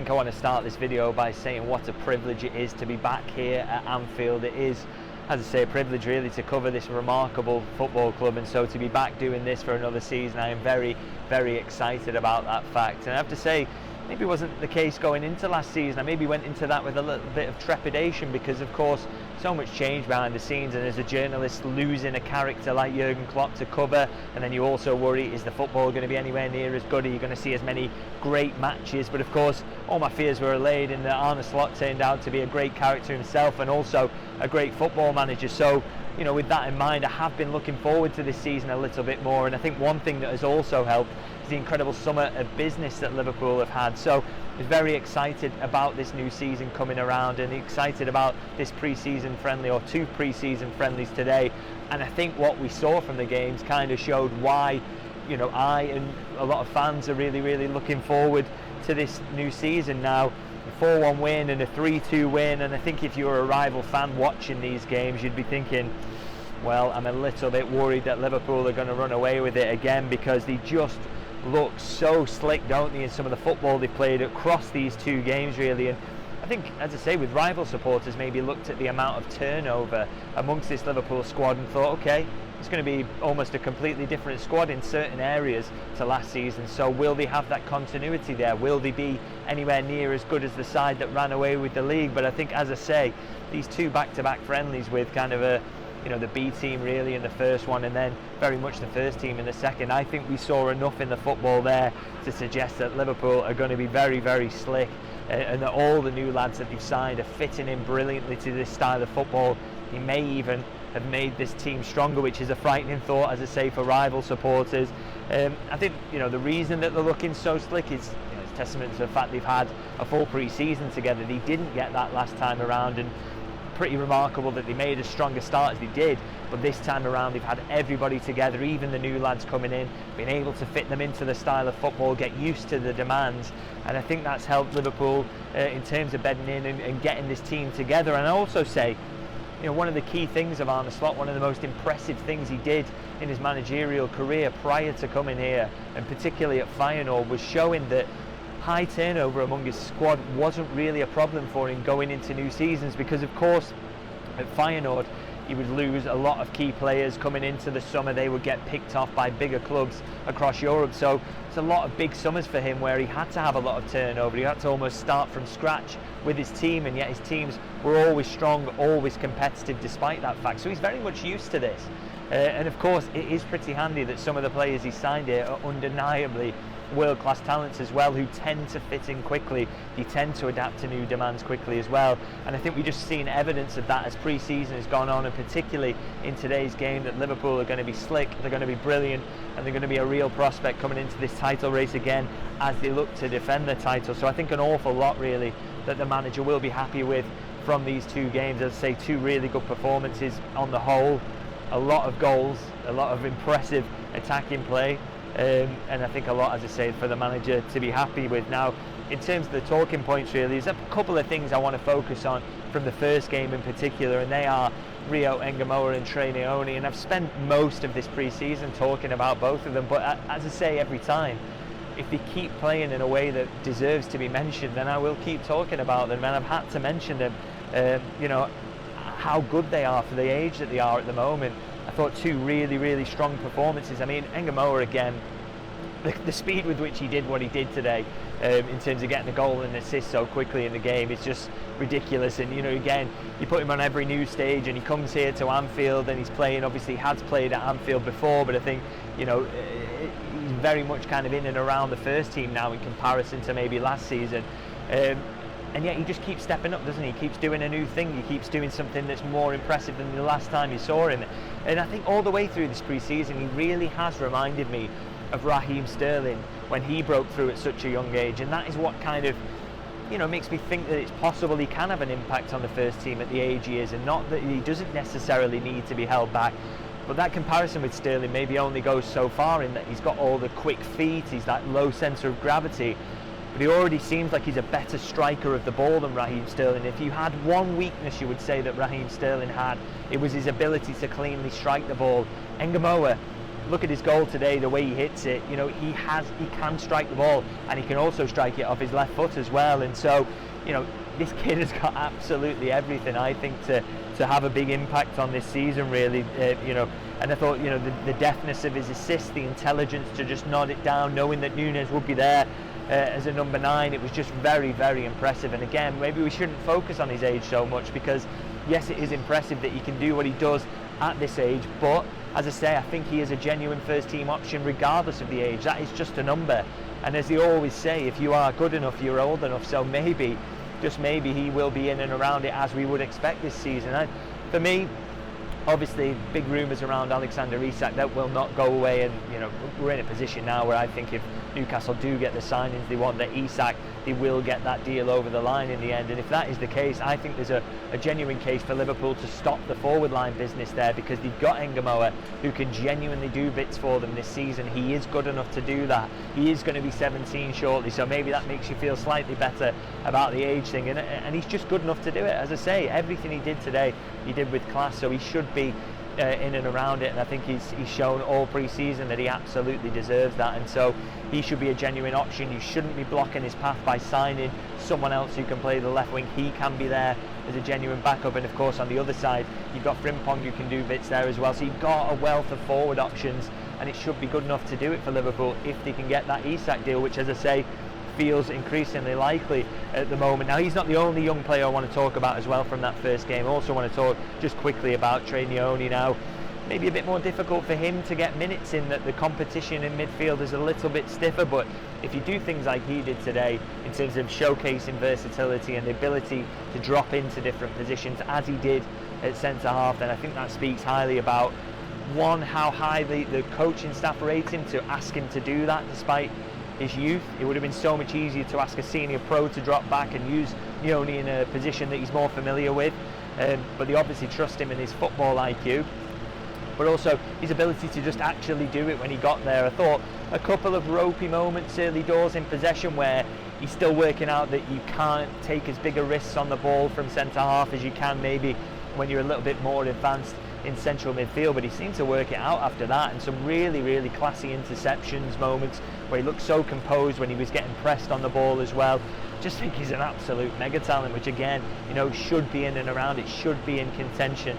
think I want to start this video by saying what a privilege it is to be back here at Anfield. It is, as I say, a privilege really to cover this remarkable football club, and so to be back doing this for another season, I am very, very excited about that fact. And I have to say, maybe it wasn't the case going into last season. I maybe went into that with a little bit of trepidation because, of course, so much change behind the scenes, and as a journalist, losing a character like Jurgen Klopp to cover, and then you also worry, is the football going to be anywhere near as good? Are you going to see as many great matches? But of course, all my fears were allayed in that Arne Slot turned out to be a great character himself and also a great football manager. So, you know, with that in mind, I have been looking forward to this season a little bit more, and I think one thing that has also helped is the incredible summer of business that Liverpool have had. So I was very excited about this new season coming around, and excited about this pre-season friendly, or two pre-season friendlies today. And I think what we saw from the games kind of showed why, you know, I and a lot of fans are really, really looking forward to this new season now. A 4-1 win and a 3-2 win, and I think if you're a rival fan watching these games, you'd be thinking, well, I'm a little bit worried that Liverpool are going to run away with it again, because they just look so slick, don't they, in some of the football they've played across these two games really. And I think, as I say, with rival supporters maybe looked at the amount of turnover amongst this Liverpool squad and thought, okay, it's going to be almost a completely different squad in certain areas to last season. So will they have that continuity there? Will they be anywhere near as good as the side that ran away with the league? But I think, as I say, these two back-to-back friendlies with kind of a, you know, the B team really in the first one, and then very much the first team in the second, I think we saw enough in the football there to suggest that Liverpool are going to be very, very slick, and that all the new lads that they've signed are fitting in brilliantly to this style of football. He may even have made this team stronger, which is a frightening thought, as I say, for rival supporters. I think, you know, the reason that they're looking so slick is, you know, it's testament to the fact they've had a full pre-season together. They didn't get that last time around, and pretty remarkable that they made as strong a start as they did. But this time around, they've had everybody together, even the new lads coming in, been able to fit them into the style of football, get used to the demands, and I think that's helped Liverpool in terms of bedding in and getting this team together. And I also say, you know, one of the key things of Arne Slot, one of the most impressive things he did in his managerial career prior to coming here, and particularly at Feyenoord, was showing that high turnover among his squad wasn't really a problem for him going into new seasons, because of course at Feyenoord he would lose a lot of key players coming into the summer. They would get picked off by bigger clubs across Europe, so it's a lot of big summers for him where he had to have a lot of turnover. He had to almost start from scratch with his team, and yet his teams were always strong, always competitive despite that fact. So he's very much used to this, and of course it is pretty handy that some of the players he signed here are undeniably world-class talents as well, who tend to fit in quickly. They tend to adapt to new demands quickly as well, and I think we've just seen evidence of that as pre-season has gone on, and particularly in today's game, that Liverpool are going to be slick, they're going to be brilliant, and they're going to be a real prospect coming into this title race again as they look to defend the title. So I think an awful lot really that the manager will be happy with from these two games. As I say, two really good performances on the whole, a lot of goals, a lot of impressive attacking play, and I think a lot, as I say, for the manager to be happy with. Now, in terms of the talking points really, there's a couple of things I want to focus on from the first game in particular, and they are Rio Ngumoha and Trey Nyoni, and I've spent most of this pre-season talking about both of them, but as I say every time, if they keep playing in a way that deserves to be mentioned, then I will keep talking about them, and I've had to mention them, you know, how good they are for the age that they are at the moment. I thought two really, really strong performances. I mean, Ngumoha again, the speed with which he did what he did today, in terms of getting a goal and an assist so quickly in the game, is just ridiculous. And, you know, again, you put him on every new stage, and he comes here to Anfield, and he's playing, obviously he has played at Anfield before, but I think, you know, he's very much kind of in and around the first team now in comparison to maybe last season. And yet he just keeps stepping up, doesn't he? He keeps doing a new thing, he keeps doing something that's more impressive than the last time you saw him. And I think all the way through this pre-season, he really has reminded me of Raheem Sterling when he broke through at such a young age, and that is what kind of, you know, makes me think that it's possible he can have an impact on the first team at the age he is, and not that he doesn't necessarily need to be held back. But that comparison with Sterling maybe only goes so far, in that he's got all the quick feet, he's that low centre of gravity, but he already seems like he's a better striker of the ball than Raheem Sterling. If you had one weakness you would say that Raheem Sterling had, it was his ability to cleanly strike the ball. Ngumoha, look at his goal today, the way he hits it. You know, he can strike the ball, and he can also strike it off his left foot as well. And so, you know, this kid has got absolutely everything, I think, to have a big impact on this season, really. You know, and I thought, you know, the deftness of his assist, the intelligence to just nod it down, knowing that Núñez would be there as a number 9, it was just very, very impressive. And again, maybe we shouldn't focus on his age so much, because yes, it is impressive that he can do what he does at this age, but as I say, I think he is a genuine first team option regardless of the age. That is just a number, and as they always say, if you are good enough, you're old enough. So maybe, just maybe, he will be in and around it as we would expect this season. And for me, obviously, big rumours around Alexander Isak, that will not go away. And you know, we're in a position now where I think if Newcastle do get the signings they want, that Isak, they will get that deal over the line in the end. And if that is the case, I think there's a genuine case for Liverpool to stop the forward line business there, because they've got Ngumoha, who can genuinely do bits for them this season. He is good enough to do that. He is going to be 17 shortly, so maybe that makes you feel slightly better about the age thing. And he's just good enough to do it. As I say, everything he did today, he did with class, so he should be in and around it, and I think he's shown all pre-season that he absolutely deserves that. And so he should be a genuine option. You shouldn't be blocking his path by signing someone else who can play the left wing. He can be there as a genuine backup, and of course on the other side you've got Frimpong, who can do bits there as well. So you've got a wealth of forward options, and it should be good enough to do it for Liverpool if they can get that Isak deal, which, as I say, feels increasingly likely at the moment. Now, he's not the only young player I want to talk about as well from that first game. I also want to talk just quickly about Trey Nyoni now. Maybe a bit more difficult for him to get minutes in, that the competition in midfield is a little bit stiffer, but if you do things like he did today in terms of showcasing versatility and the ability to drop into different positions as he did at centre half, then I think that speaks highly about, one, how highly the coaching staff rate him to ask him to do that despite his youth. It would have been so much easier to ask a senior pro to drop back and use Nyoni in a position that he's more familiar with, but they obviously trust him in his football IQ, but also his ability to just actually do it when he got there. I thought a couple of ropey moments early doors in possession where he's still working out that you can't take as big a risks on the ball from centre half as you can maybe when you're a little bit more advanced in central midfield, but he seemed to work it out after that, and some really, really classy interceptions moments where he looked so composed when he was getting pressed on the ball as well. Just think he's an absolute mega talent, which again, you know, should be in and around it, should be in contention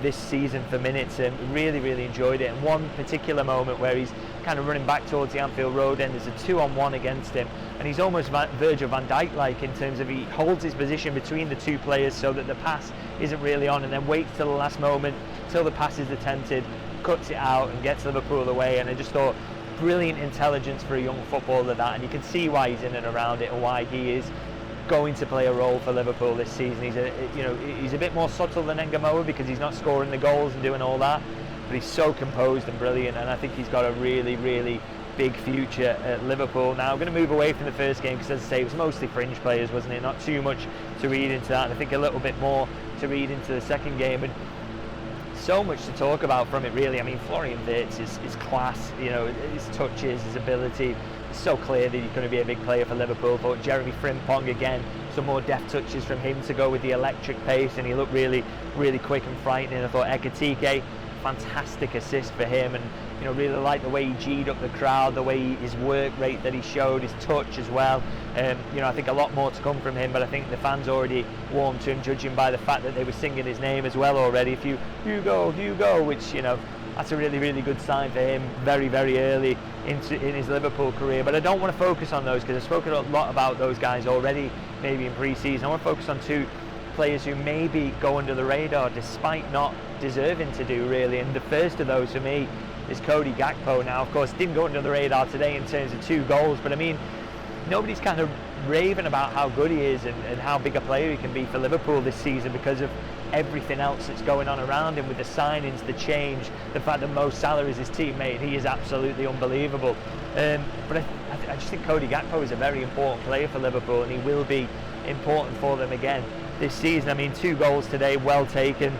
this season for minutes, and really, really enjoyed it. And one particular moment where he's kind of running back towards the Anfield Road end, there's a 2-on-1 against him, and he's almost Virgil van Dijk-like in terms of he holds his position between the two players so that the pass isn't really on, and then waits till the last moment, till the pass is attempted, cuts it out and gets Liverpool away. And I just thought, brilliant intelligence for a young footballer, that, and you can see why he's in and around it and why he is going to play a role for Liverpool this season. He's a bit more subtle than Ngumoha because he's not scoring the goals and doing all that, but he's so composed and brilliant, and I think he's got a really, really big future at Liverpool. Now, I'm going to move away from the first game because, as I say, it was mostly fringe players, wasn't it? Not too much to read into that, and I think a little bit more to read into the second game. And so much to talk about from it, really. I mean, Florian Wirtz is class, you know, his touches, his ability. It's so clear that he's going to be a big player for Liverpool. But Jeremy Frimpong, again, some more deft touches from him to go with the electric pace, and he looked really, really quick and frightening. I thought Ekitike, fantastic assist for him, and you know, really like the way he G'd up the crowd, the way his work rate that he showed, his touch as well. You know, I think a lot more to come from him, but I think the fans already warmed to him, judging by the fact that they were singing his name as well already. If you Hugo, which, you know, that's a really, really good sign for him very, very early in his Liverpool career. But I don't want to focus on those because I've spoken a lot about those guys already, maybe in pre-season. I want to focus on two players who maybe go under the radar despite not deserving to do, really. And the first of those for me is Cody Gakpo. Now, of course, didn't go under the radar today in terms of 2 goals, but I mean, nobody's kind of raving about how good he is and how big a player he can be for Liverpool this season because of everything else that's going on around him with the signings, the change, the fact that Mo Salah is his teammate. He is absolutely unbelievable. But I just think Cody Gakpo is a very important player for Liverpool, and he will be important for them again this season. I mean, 2 goals today, well taken,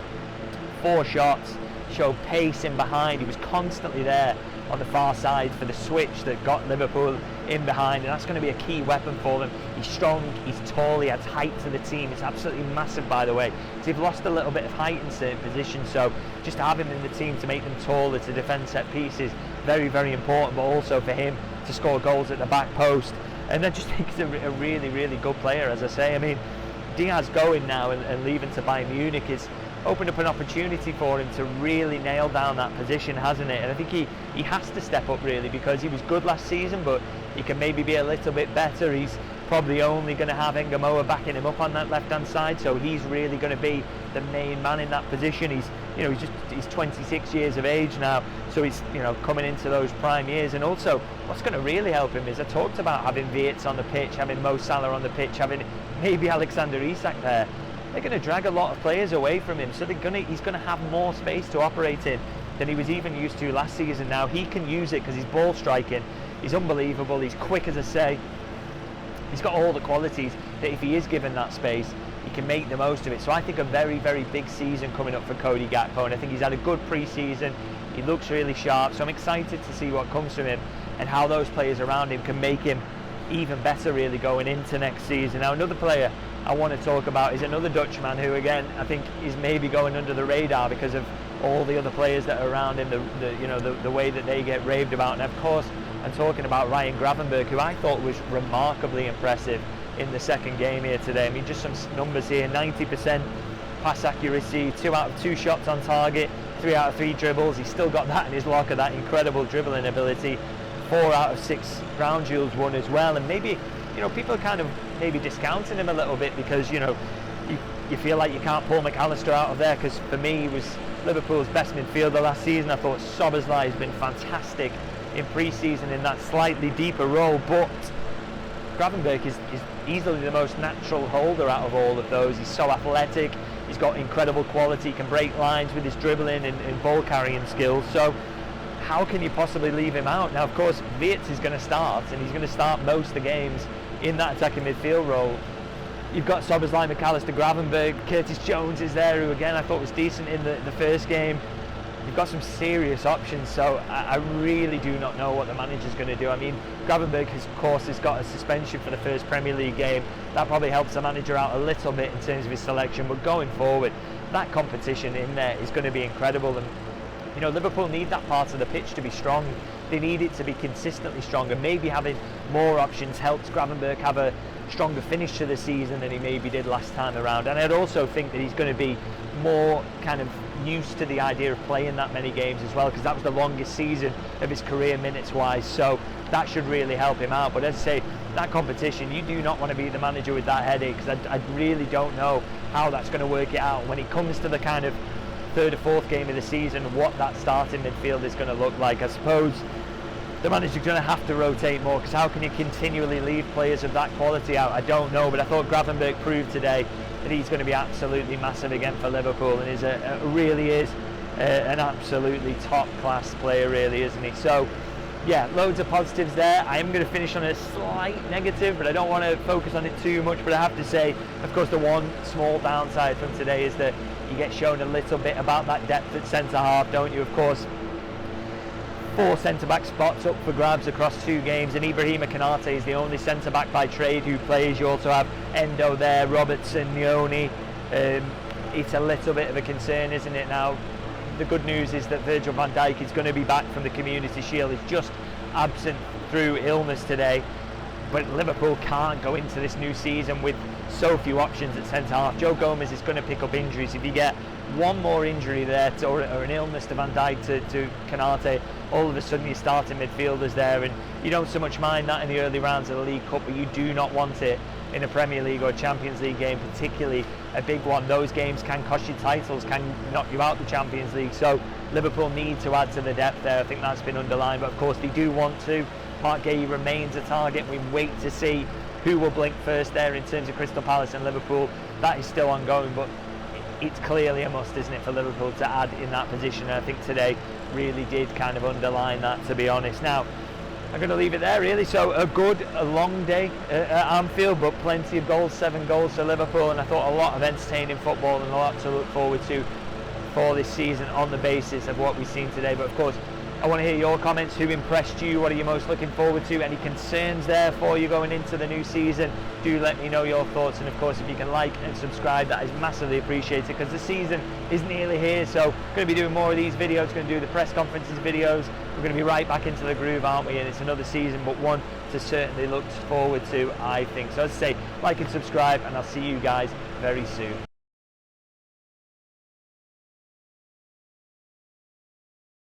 4 shots, showed pace in behind. He was constantly there on the far side for the switch that got Liverpool in behind, and that's going to be a key weapon for them. He's strong, he's tall, he adds height to the team. It's absolutely massive, by the way. So they've lost a little bit of height in certain positions, so just to have him in the team to make them taller, to defend set pieces, very, very important, but also for him to score goals at the back post. And I just think he's a really, really good player, as I say. I mean, Diaz going now and leaving to Bayern Munich is opened up an opportunity for him to really nail down that position, hasn't it? And I think he has to step up, really, because he was good last season, but he can maybe be a little bit better. He's probably only going to have Ngumoha backing him up on that left-hand side, so he's really going to be the main man in that position. He's 26 years of age now, so he's coming into those prime years. And also, what's going to really help him is, I talked about having Wirtz on the pitch, having Mo Salah on the pitch, having maybe Alexander Isak there. They're going to drag a lot of players away from him, so he's going to have more space to operate in than he was even used to last season. Now he can use it because he's ball striking, he's unbelievable, he's quick, as I say. He's got all the qualities that if he is given that space, he can make the most of it. So I think a very, very big season coming up for Cody Gakpo, and I think he's had a good pre-season. He looks really sharp, so I'm excited to see what comes from him and how those players around him can make him even better, really, going into next season. Now, another player I want to talk about is another Dutchman who, again, I think is maybe going under the radar because of all the other players that are around him, the way that they get raved about. And of course, I'm talking about Ryan Gravenberch, who I thought was remarkably impressive in the second game here today. I mean, just some numbers here: 90% pass accuracy, 2 out of 2 shots on target, 3 out of 3 dribbles. He's still got that in his locker, that incredible dribbling ability. 4 out of 6 ground duels won as well. And maybe, people are kind of maybe discounting him a little bit because, you feel like you can't pull McAllister out of there, because for me, he was Liverpool's best midfielder last season. I thought Szoboszlai has been fantastic in pre-season in that slightly deeper role, but Gravenberch is easily the most natural holder out of all of those. He's so athletic, he's got incredible quality, he can break lines with his dribbling and ball carrying skills. So how can you possibly leave him out? Now, of course, Wirtz is going to start, and he's going to start most of the games in that attacking midfield role. You've got Szoboszlai, McAllister, Gravenberch, Curtis Jones is there, who again I thought was decent in the first game. You've got some serious options, so I really do not know what the manager's going to do. I mean, Gravenberch, of course, has got a suspension for the first Premier League game. That probably helps the manager out a little bit in terms of his selection, but going forward, that competition in there is going to be incredible. And Liverpool need that part of the pitch to be strong. They need it to be consistently strong, and maybe having more options helps Gravenberch have a stronger finish to the season than he maybe did last time around. And I'd also think that he's going to be more kind of used to the idea of playing that many games as well, because that was the longest season of his career minutes wise, so that should really help him out. But as I say, that competition, you do not want to be the manager with that headache, because I really don't know how that's going to work it out when it comes to the kind of third or fourth game of the season, what that starting midfield is going to look like. I suppose the manager's going to have to rotate more, because how can you continually leave players of that quality out? I don't know, but I thought Gravenberch proved today that he's going to be absolutely massive again for Liverpool, and really is an absolutely top class player, really, isn't he? So yeah, loads of positives there. I am going to finish on a slight negative, but I don't want to focus on it too much. But I have to say, of course, the one small downside from today is that you get shown a little bit about that depth at centre half, don't you? Of course, 4 centre-back spots up for grabs across 2 games, and Ibrahima Konate is the only centre-back by trade who plays. You also have Endo there, Robertson, Nyoni. It's a little bit of a concern, isn't it? Now, the good news is that Virgil van Dijk is going to be back from the Community Shield. He's just absent through illness today. But Liverpool can't go into this new season with so few options at centre-half. Joe Gomez is going to pick up injuries. If you get one more injury there or an illness to Van Dijk to Konate, all of a sudden you're starting midfielders there, and you don't so much mind that in the early rounds of the League Cup, but you do not want it in a Premier League or Champions League game, particularly a big one. Those games can cost you titles, can knock you out the Champions League, so Liverpool need to add to the depth there. I think that's been underlined, but of course they do want to. Mark Guéhi remains a target. We wait to see who will blink first there in terms of Crystal Palace and Liverpool. That is still ongoing, but it's clearly a must, isn't it, for Liverpool to add in that position, and I think today really did kind of underline that, to be honest. Now, I'm going to leave it there, really. So a long day at Anfield, but plenty of goals, 7 goals for Liverpool, and I thought a lot of entertaining football and a lot to look forward to for this season on the basis of what we've seen today. But of course, I want to hear your comments. Who impressed you? What are you most looking forward to? Any concerns there for you going into the new season? Do let me know your thoughts, and of course if you can like and subscribe, that is massively appreciated, because the season is nearly here. So I'm going to be doing more of these videos, going to do the press conferences videos. We're going to be right back into the groove, aren't we? And it's another season, but one to certainly look forward to, I think. So as I say, like and subscribe, and I'll see you guys very soon.